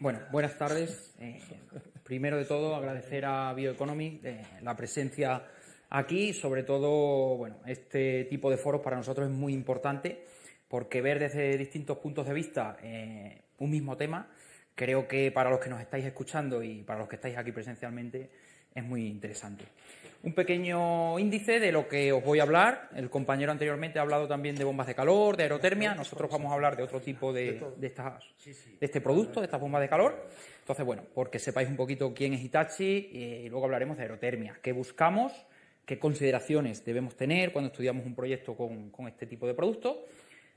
Bueno, buenas tardes. Primero de todo, agradecer a Bioeconomy la presencia aquí. Sobre todo, bueno, este tipo de foros para nosotros es muy importante porque ver desde distintos puntos de vista un mismo tema, creo que para los que nos estáis escuchando y para los que estáis aquí presencialmente es muy interesante. Un pequeño índice de lo que os voy a hablar. El compañero anteriormente ha hablado también de bombas de calor, de aerotermia. Nosotros vamos a hablar de otro tipo de este producto, de estas bombas de calor. Entonces, bueno, porque sepáis un poquito quién es Hitachi y luego hablaremos de aerotermia. ¿Qué buscamos? ¿Qué consideraciones debemos tener cuando estudiamos un proyecto con este tipo de productos?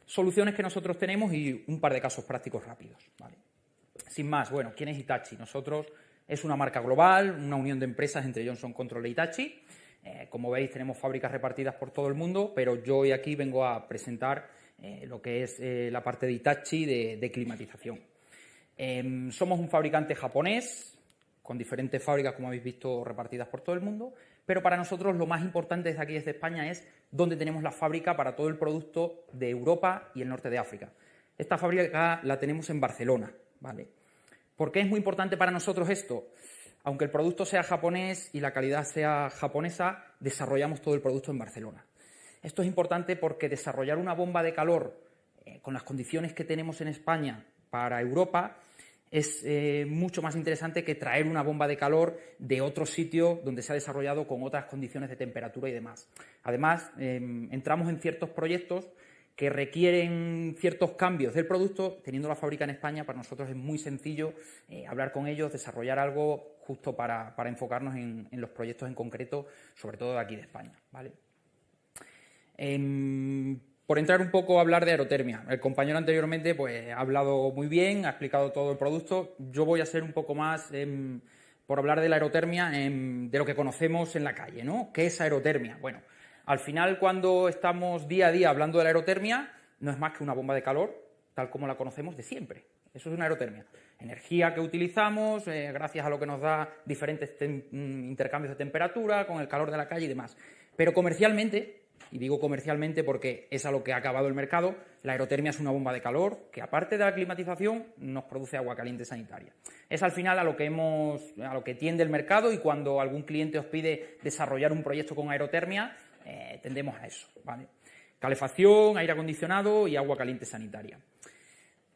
Soluciones que nosotros tenemos y un par de casos prácticos rápidos, ¿vale? Sin más, bueno, ¿quién es Hitachi? Nosotros es una marca global, una unión de empresas entre Johnson Controls e Hitachi. Como veis, tenemos fábricas repartidas por todo el mundo, pero yo hoy aquí vengo a presentar lo que es la parte de Hitachi de climatización. Somos un fabricante japonés, con diferentes fábricas, como habéis visto, repartidas por todo el mundo, pero para nosotros lo más importante desde aquí, desde España, es dónde tenemos la fábrica para todo el producto de Europa y el norte de África. Esta fábrica la tenemos en Barcelona, ¿vale? ¿Por qué es muy importante para nosotros esto? Aunque el producto sea japonés y la calidad sea japonesa, desarrollamos todo el producto en Barcelona. Esto es importante porque desarrollar una bomba de calor con las condiciones que tenemos en España para Europa es mucho más interesante que traer una bomba de calor de otro sitio donde se ha desarrollado con otras condiciones de temperatura y demás. Además, entramos en ciertos proyectos que requieren ciertos cambios del producto. Teniendo la fábrica en España, para nosotros es muy sencillo hablar con ellos, desarrollar algo justo para enfocarnos en los proyectos en concreto, sobre todo de aquí de España, ¿vale? Por entrar un poco a hablar de aerotermia, el compañero anteriormente pues, ha hablado muy bien, ha explicado todo el producto. Yo voy a ser un poco más por hablar de la aerotermia, de lo que conocemos en la calle, ¿no? ¿Qué es aerotermia? Bueno, al final, cuando estamos día a día hablando de la aerotermia, no es más que una bomba de calor, tal como la conocemos de siempre. Eso es una aerotermia. Energía que utilizamos gracias a lo que nos da diferentes intercambios de temperatura, con el calor de la calle y demás. Pero comercialmente, y digo comercialmente porque es a lo que ha acabado el mercado, la aerotermia es una bomba de calor que, aparte de la climatización, nos produce agua caliente sanitaria. Es al final a lo que tiende el mercado, y cuando algún cliente os pide desarrollar un proyecto con aerotermia, tendemos a eso, ¿vale? Calefacción, aire acondicionado y agua caliente sanitaria.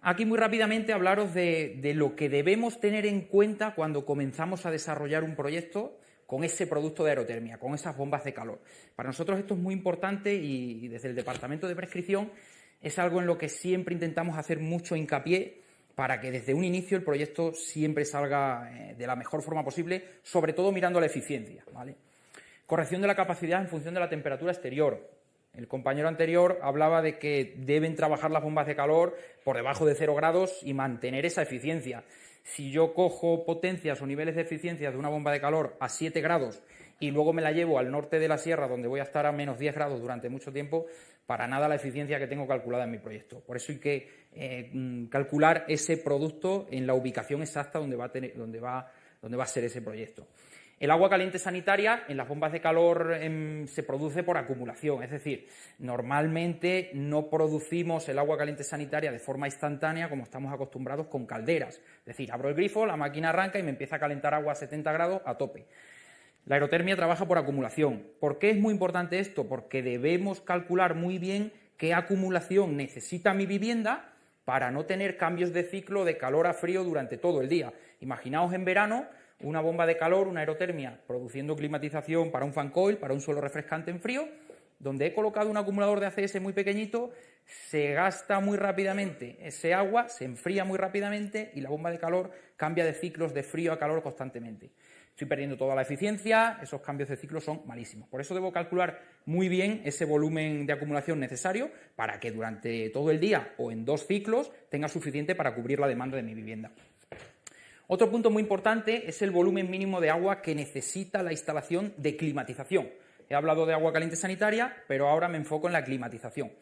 Aquí muy rápidamente hablaros de lo que debemos tener en cuenta cuando comenzamos a desarrollar un proyecto con ese producto de aerotermia, con esas bombas de calor. Para nosotros esto es muy importante y desde el departamento de prescripción es algo en lo que siempre intentamos hacer mucho hincapié para que desde un inicio el proyecto siempre salga de la mejor forma posible, sobre todo mirando la eficiencia, ¿vale? Corrección de la capacidad en función de la temperatura exterior. El compañero anterior hablaba de que deben trabajar las bombas de calor por debajo de 0 grados y mantener esa eficiencia. Si yo cojo potencias o niveles de eficiencia de una bomba de calor a 7 grados y luego me la llevo al norte de la sierra, donde voy a estar a menos 10 grados durante mucho tiempo, para nada la eficiencia que tengo calculada en mi proyecto. Por eso hay que calcular ese producto en la ubicación exacta donde va a ser ese proyecto. El agua caliente sanitaria en las bombas de calor se produce por acumulación, es decir, normalmente no producimos el agua caliente sanitaria de forma instantánea como estamos acostumbrados con calderas. Es decir, abro el grifo, la máquina arranca y me empieza a calentar agua a 70 grados a tope. La aerotermia trabaja por acumulación. ¿Por qué es muy importante esto? Porque debemos calcular muy bien qué acumulación necesita mi vivienda para no tener cambios de ciclo de calor a frío durante todo el día. Imaginaos en verano una bomba de calor, una aerotermia, produciendo climatización para un fan coil, para un suelo refrescante en frío, donde he colocado un acumulador de ACS muy pequeñito, se gasta muy rápidamente ese agua, se enfría muy rápidamente y la bomba de calor cambia de ciclos de frío a calor constantemente. Estoy perdiendo toda la eficiencia, esos cambios de ciclo son malísimos. Por eso debo calcular muy bien ese volumen de acumulación necesario para que durante todo el día o en 2 ciclos tenga suficiente para cubrir la demanda de mi vivienda. Otro punto muy importante es el volumen mínimo de agua que necesita la instalación de climatización. He hablado de agua caliente sanitaria, pero ahora me enfoco en la climatización.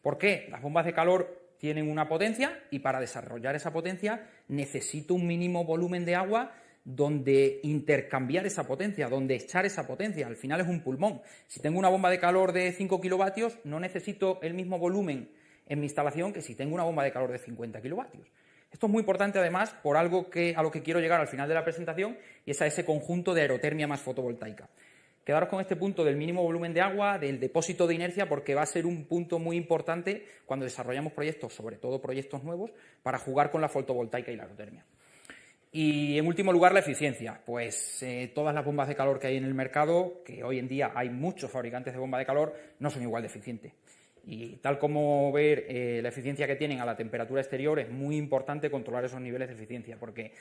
¿Por qué? Las bombas de calor tienen una potencia y para desarrollar esa potencia necesito un mínimo volumen de agua donde intercambiar esa potencia, donde echar esa potencia. Al final es un pulmón. Si tengo una bomba de calor de 5 kilovatios, no necesito el mismo volumen en mi instalación que si tengo una bomba de calor de 50 kilovatios. Esto es muy importante, además, por algo a lo que quiero llegar al final de la presentación, y es a ese conjunto de aerotermia más fotovoltaica. Quedaros con este punto del mínimo volumen de agua, del depósito de inercia, porque va a ser un punto muy importante cuando desarrollamos proyectos, sobre todo proyectos nuevos, para jugar con la fotovoltaica y la aerotermia. Y, en último lugar, la eficiencia. Pues todas las bombas de calor que hay en el mercado, que hoy en día hay muchos fabricantes de bomba de calor, no son igual de eficientes. Y tal como ver la eficiencia que tienen a la temperatura exterior, es muy importante controlar esos niveles de eficiencia, porque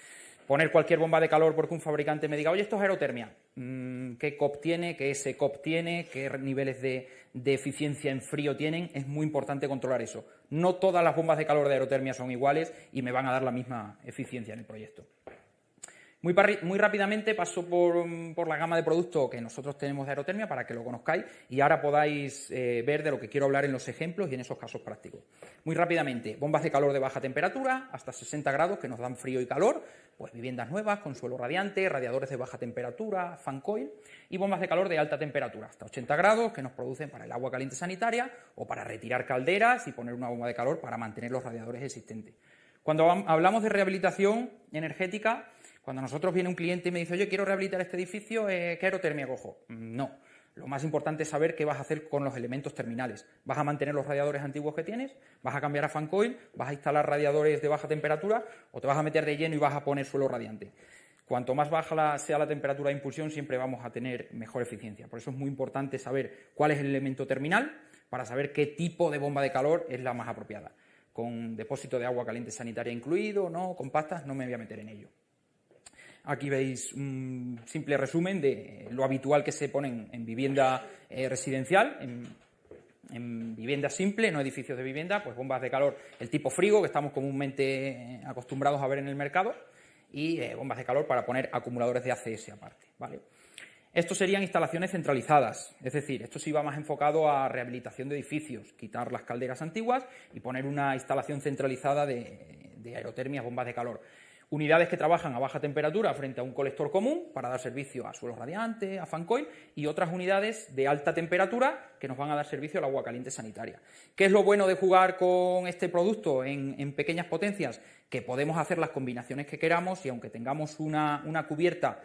poner cualquier bomba de calor porque un fabricante me diga, oye, esto es aerotermia, ¿qué COP tiene? ¿Qué SCOP tiene? ¿Qué niveles de eficiencia en frío tienen? Es muy importante controlar eso. No todas las bombas de calor de aerotermia son iguales y me van a dar la misma eficiencia en el proyecto. Muy rápidamente paso por la gama de productos que nosotros tenemos de aerotermia para que lo conozcáis y ahora podáis ver de lo que quiero hablar en los ejemplos y en esos casos prácticos. Muy rápidamente, bombas de calor de baja temperatura, hasta 60 grados, que nos dan frío y calor, pues viviendas nuevas con suelo radiante, radiadores de baja temperatura, fan coil, y bombas de calor de alta temperatura, hasta 80 grados, que nos producen para el agua caliente sanitaria o para retirar calderas y poner una bomba de calor para mantener los radiadores existentes. Cuando hablamos de rehabilitación energética, cuando a nosotros viene un cliente y me dice, oye, quiero rehabilitar este edificio, ¿qué aerotermia cojo? No. Lo más importante es saber qué vas a hacer con los elementos terminales. ¿Vas a mantener los radiadores antiguos que tienes? ¿Vas a cambiar a fan coil? ¿Vas a instalar radiadores de baja temperatura? ¿O te vas a meter de lleno y vas a poner suelo radiante? Cuanto más baja sea la temperatura de impulsión, siempre vamos a tener mejor eficiencia. Por eso es muy importante saber cuál es el elemento terminal para saber qué tipo de bomba de calor es la más apropiada. Con depósito de agua caliente sanitaria incluido, no, compactas, no me voy a meter en ello. Aquí veis un simple resumen de lo habitual que se pone en vivienda residencial, en vivienda simple, no edificios de vivienda, pues bombas de calor, el tipo frigo, que estamos comúnmente acostumbrados a ver en el mercado, y bombas de calor para poner acumuladores de ACS aparte, ¿vale? Estos serían instalaciones centralizadas, es decir, esto sí va más enfocado a rehabilitación de edificios, quitar las calderas antiguas y poner una instalación centralizada de aerotermias, bombas de calor. Unidades que trabajan a baja temperatura frente a un colector común para dar servicio a suelo radiante, a fan coil, y otras unidades de alta temperatura que nos van a dar servicio al agua caliente sanitaria. ¿Qué es lo bueno de jugar con este producto en pequeñas potencias? Que podemos hacer las combinaciones que queramos y aunque tengamos una cubierta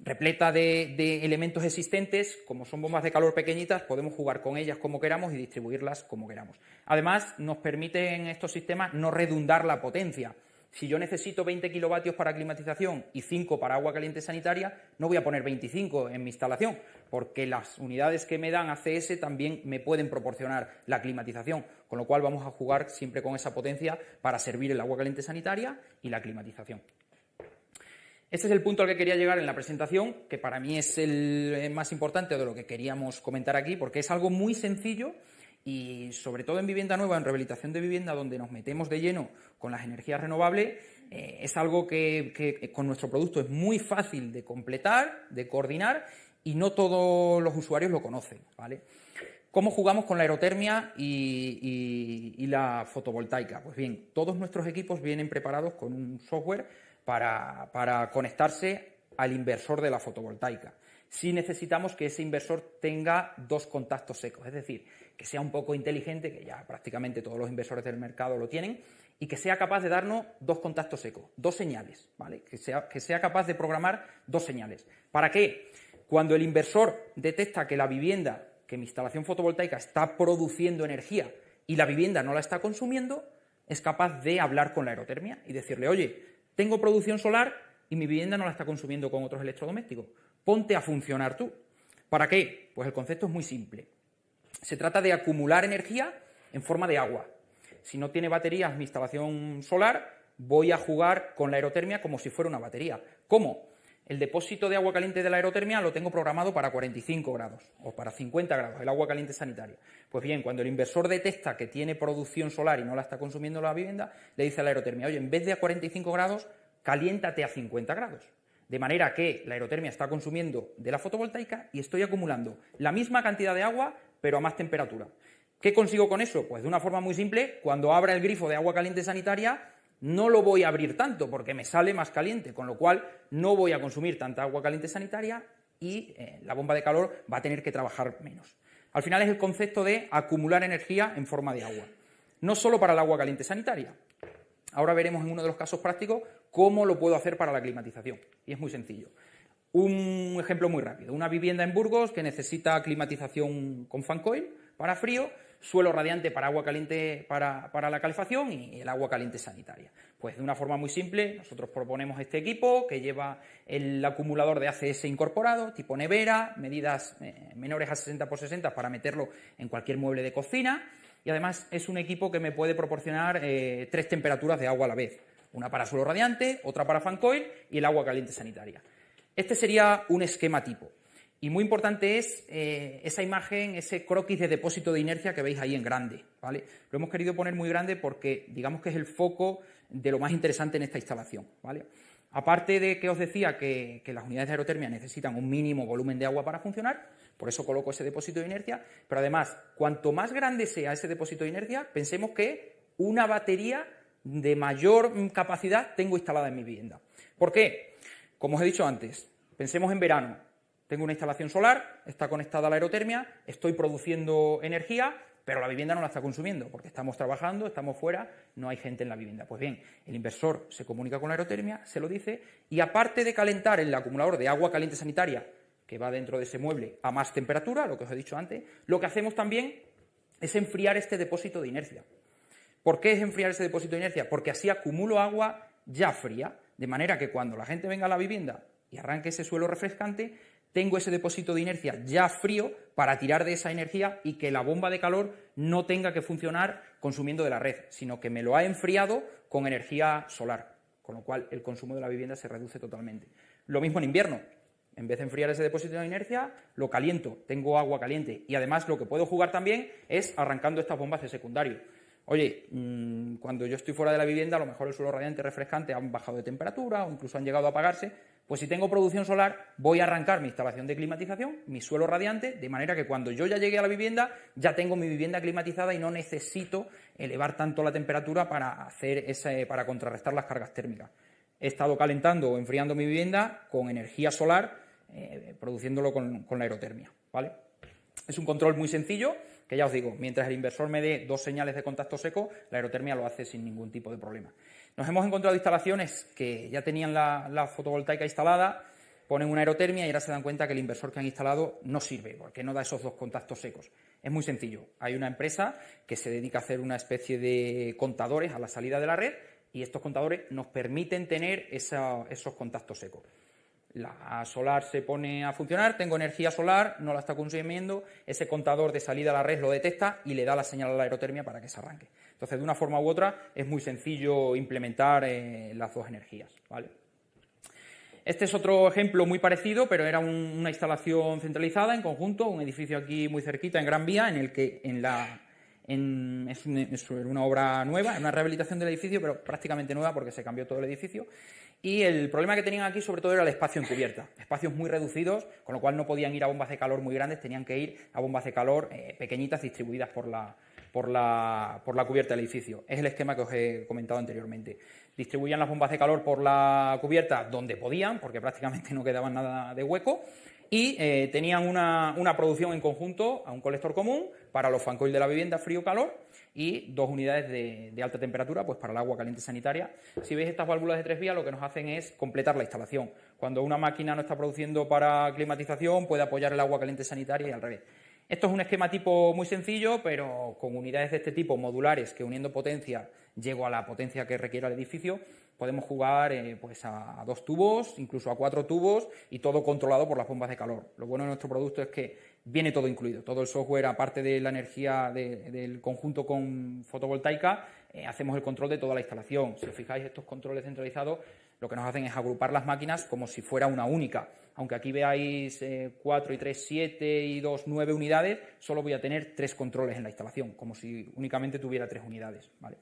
repleta de elementos existentes, como son bombas de calor pequeñitas, podemos jugar con ellas como queramos y distribuirlas como queramos. Además, nos permiten estos sistemas no redundar la potencia. Si yo necesito 20 kilovatios para climatización y 5 para agua caliente sanitaria, no voy a poner 25 en mi instalación, porque las unidades que me dan ACS también me pueden proporcionar la climatización, con lo cual vamos a jugar siempre con esa potencia para servir el agua caliente sanitaria y la climatización. Este es el punto al que quería llegar en la presentación, que para mí es el más importante de lo que queríamos comentar aquí, porque es algo muy sencillo y, sobre todo en vivienda nueva, en rehabilitación de vivienda, donde nos metemos de lleno con las energías renovables, es algo que con nuestro producto es muy fácil de completar, de coordinar, y no todos los usuarios lo conocen, ¿vale? ¿Cómo jugamos con la aerotermia y la fotovoltaica? Pues bien, todos nuestros equipos vienen preparados con un software para conectarse al inversor de la fotovoltaica. Si necesitamos que ese inversor tenga 2 contactos secos, es decir, que sea un poco inteligente, que ya prácticamente todos los inversores del mercado lo tienen, y que sea capaz de darnos 2 contactos secos, 2 señales, ¿vale? Que sea capaz de programar 2 señales. ¿Para qué? Cuando el inversor detecta que la vivienda, que mi instalación fotovoltaica está produciendo energía y la vivienda no la está consumiendo, es capaz de hablar con la aerotermia y decirle, oye, tengo producción solar y mi vivienda no la está consumiendo con otros electrodomésticos. Ponte a funcionar tú. ¿Para qué? Pues el concepto es muy simple. Se trata de acumular energía en forma de agua. Si no tiene baterías mi instalación solar, voy a jugar con la aerotermia como si fuera una batería. ¿Cómo? El depósito de agua caliente de la aerotermia lo tengo programado para 45 grados o para 50 grados, el agua caliente sanitaria. Pues bien, cuando el inversor detecta que tiene producción solar y no la está consumiendo la vivienda, le dice a la aerotermia, oye, en vez de a 45 grados, caliéntate a 50 grados. De manera que la aerotermia está consumiendo de la fotovoltaica y estoy acumulando la misma cantidad de agua, pero a más temperatura. ¿Qué consigo con eso? Pues de una forma muy simple, cuando abra el grifo de agua caliente sanitaria, no lo voy a abrir tanto porque me sale más caliente, con lo cual no voy a consumir tanta agua caliente sanitaria y la bomba de calor va a tener que trabajar menos. Al final es el concepto de acumular energía en forma de agua. No solo para el agua caliente sanitaria. Ahora veremos en uno de los casos prácticos cómo lo puedo hacer para la climatización. Y es muy sencillo. Un ejemplo muy rápido. Una vivienda en Burgos que necesita climatización con fan coil para frío, suelo radiante para agua caliente para la calefacción y el agua caliente sanitaria. Pues de una forma muy simple, nosotros proponemos este equipo que lleva el acumulador de ACS incorporado, tipo nevera, medidas menores a 60 por 60 para meterlo en cualquier mueble de cocina, y además es un equipo que me puede proporcionar 3 temperaturas de agua a la vez. Una para suelo radiante, otra para fan coil y el agua caliente sanitaria. Este sería un esquema tipo. Y muy importante es esa imagen, ese croquis de depósito de inercia que veis ahí en grande, ¿vale? Lo hemos querido poner muy grande porque digamos que es el foco de lo más interesante en esta instalación, ¿vale? Aparte de que os decía que las unidades de aerotermia necesitan un mínimo volumen de agua para funcionar, por eso coloco ese depósito de inercia, pero además, cuanto más grande sea ese depósito de inercia, pensemos que una batería de mayor capacidad tengo instalada en mi vivienda. ¿Por qué? Como os he dicho antes, pensemos en verano. Tengo una instalación solar, está conectada a la aerotermia, estoy produciendo energía, pero la vivienda no la está consumiendo porque estamos trabajando, estamos fuera, no hay gente en la vivienda. Pues bien, el inversor se comunica con la aerotermia, se lo dice, y aparte de calentar el acumulador de agua caliente sanitaria que va dentro de ese mueble a más temperatura, lo que os he dicho antes, lo que hacemos también es enfriar este depósito de inercia. ¿Por qué es enfriar ese depósito de inercia? Porque así acumulo agua ya fría, de manera que cuando la gente venga a la vivienda y arranque ese suelo refrescante, tengo ese depósito de inercia ya frío para tirar de esa energía y que la bomba de calor no tenga que funcionar consumiendo de la red, sino que me lo ha enfriado con energía solar, con lo cual el consumo de la vivienda se reduce totalmente. Lo mismo en invierno. En vez de enfriar ese depósito de inercia, lo caliento, tengo agua caliente. Y además lo que puedo jugar también es arrancando estas bombas de secundario. Oye, cuando yo estoy fuera de la vivienda, a lo mejor el suelo radiante refrescante han bajado de temperatura o incluso han llegado a apagarse, pues si tengo producción solar voy a arrancar mi instalación de climatización, mi suelo radiante, de manera que cuando yo ya llegue a la vivienda ya tengo mi vivienda climatizada y no necesito elevar tanto la temperatura para para contrarrestar las cargas térmicas. He estado calentando o enfriando mi vivienda con energía solar, produciéndolo con la aerotermia, ¿vale? Es un control muy sencillo, que ya os digo, mientras el inversor me dé 2 señales de contacto seco, la aerotermia lo hace sin ningún tipo de problema. Nos hemos encontrado instalaciones que ya tenían la fotovoltaica instalada, ponen una aerotermia y ahora se dan cuenta que el inversor que han instalado no sirve, porque no da esos 2 contactos secos. Es muy sencillo. Hay una empresa que se dedica a hacer una especie de contadores a la salida de la red y estos contadores nos permiten tener esos contactos secos. La solar se pone a funcionar, tengo energía solar, no la está consumiendo, ese contador de salida a la red lo detecta y le da la señal a la aerotermia para que se arranque. Entonces, de una forma u otra, es muy sencillo implementar las 2 energías, ¿vale? Este es otro ejemplo muy parecido, pero era una instalación centralizada en conjunto, un edificio aquí muy cerquita, en Gran Vía, en el que es una obra nueva, una rehabilitación del edificio, pero prácticamente nueva porque se cambió todo el edificio. Y el problema que tenían aquí, sobre todo, era el espacio en cubierta. Espacios muy reducidos, con lo cual no podían ir a bombas de calor muy grandes, tenían que ir a bombas de calor pequeñitas distribuidas por la cubierta del edificio. Es el esquema que os he comentado anteriormente. Distribuían las bombas de calor por la cubierta donde podían, porque prácticamente no quedaba nada de hueco, y tenían una producción en conjunto a un colector común para los fan coil de la vivienda frío-calor y 2 unidades de alta temperatura pues para el agua caliente sanitaria. Si veis estas válvulas de 3 vías, lo que nos hacen es completar la instalación. Cuando una máquina no está produciendo para climatización, puede apoyar el agua caliente sanitaria y al revés. Esto es un esquema tipo muy sencillo, pero con unidades de este tipo modulares que uniendo potencia llego a la potencia que requiera el edificio, podemos jugar pues a 2 tubos, incluso a 4 tubos y todo controlado por las bombas de calor. Lo bueno de nuestro producto es que viene todo incluido, todo el software, aparte de la energía del conjunto con fotovoltaica, hacemos el control de toda la instalación. Si os fijáis, estos controles centralizados lo que nos hacen es agrupar las máquinas como si fuera una única. Aunque aquí veáis 4 y 3, 7 y 2, 9 unidades, solo voy a tener 3 controles en la instalación, como si únicamente tuviera 3 unidades, ¿vale?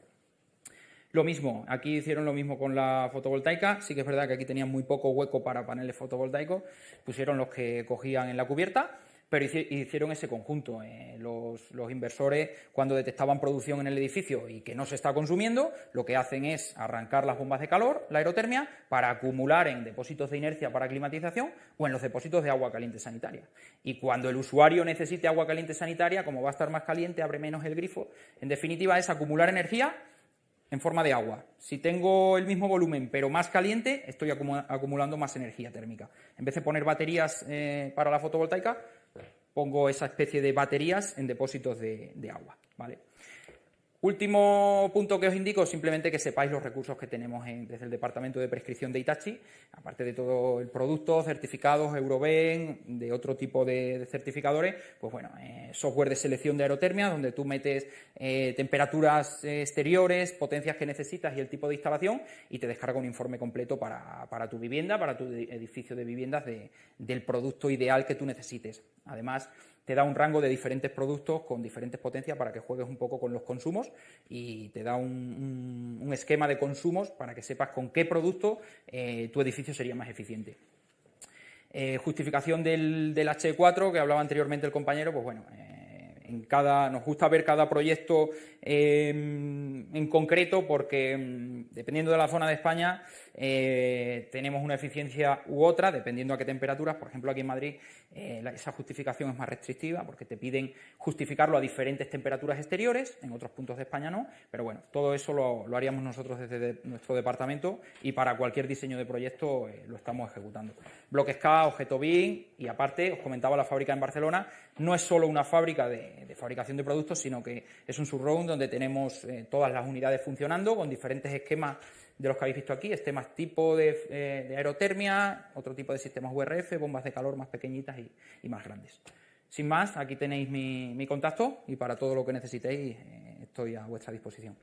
Lo mismo, aquí hicieron lo mismo con la fotovoltaica, sí que es verdad que aquí tenían muy poco hueco para paneles fotovoltaicos, pusieron los que cogían en la cubierta, pero hicieron ese conjunto. Los inversores, cuando detectaban producción en el edificio y que no se está consumiendo, lo que hacen es arrancar las bombas de calor, la aerotermia, para acumular en depósitos de inercia para climatización o en los depósitos de agua caliente sanitaria. Y cuando el usuario necesite agua caliente sanitaria, como va a estar más caliente, abre menos el grifo. En definitiva, es acumular energía en forma de agua. Si tengo el mismo volumen pero más caliente, estoy acumulando más energía térmica. En vez de poner baterías para la fotovoltaica, pongo esa especie de baterías en depósitos de agua, ¿vale? Último punto que os indico, simplemente que sepáis los recursos que tenemos desde el Departamento de Prescripción de Hitachi, aparte de todo el producto, certificados, Euroben, de otro tipo de certificadores, pues bueno, software de selección de aerotermia, donde tú metes temperaturas exteriores, potencias que necesitas y el tipo de instalación, y te descarga un informe completo para tu vivienda, para tu edificio de viviendas, del producto ideal que tú necesites. Además, te da un rango de diferentes productos con diferentes potencias para que juegues un poco con los consumos y te da un esquema de consumos para que sepas con qué producto tu edificio sería más eficiente. Justificación del H4 que hablaba anteriormente el compañero, pues bueno, nos gusta ver cada proyecto en concreto porque dependiendo de la zona de España tenemos una eficiencia u otra, dependiendo a qué temperaturas. Por ejemplo, aquí en Madrid esa justificación es más restrictiva porque te piden justificarlo a diferentes temperaturas exteriores, en otros puntos de España no, pero bueno, todo eso lo haríamos nosotros desde nuestro departamento y para cualquier diseño de proyecto lo estamos ejecutando. Bloques K, objeto BIM y aparte, os comentaba la fábrica en Barcelona, no es solo una fábrica de fabricación de productos, sino que es un showroom donde tenemos todas las unidades funcionando con diferentes esquemas de los que habéis visto aquí, esquemas tipo de aerotermia, otro tipo de sistemas URF, bombas de calor más pequeñitas y más grandes. Sin más, aquí tenéis mi contacto y para todo lo que necesitéis estoy a vuestra disposición.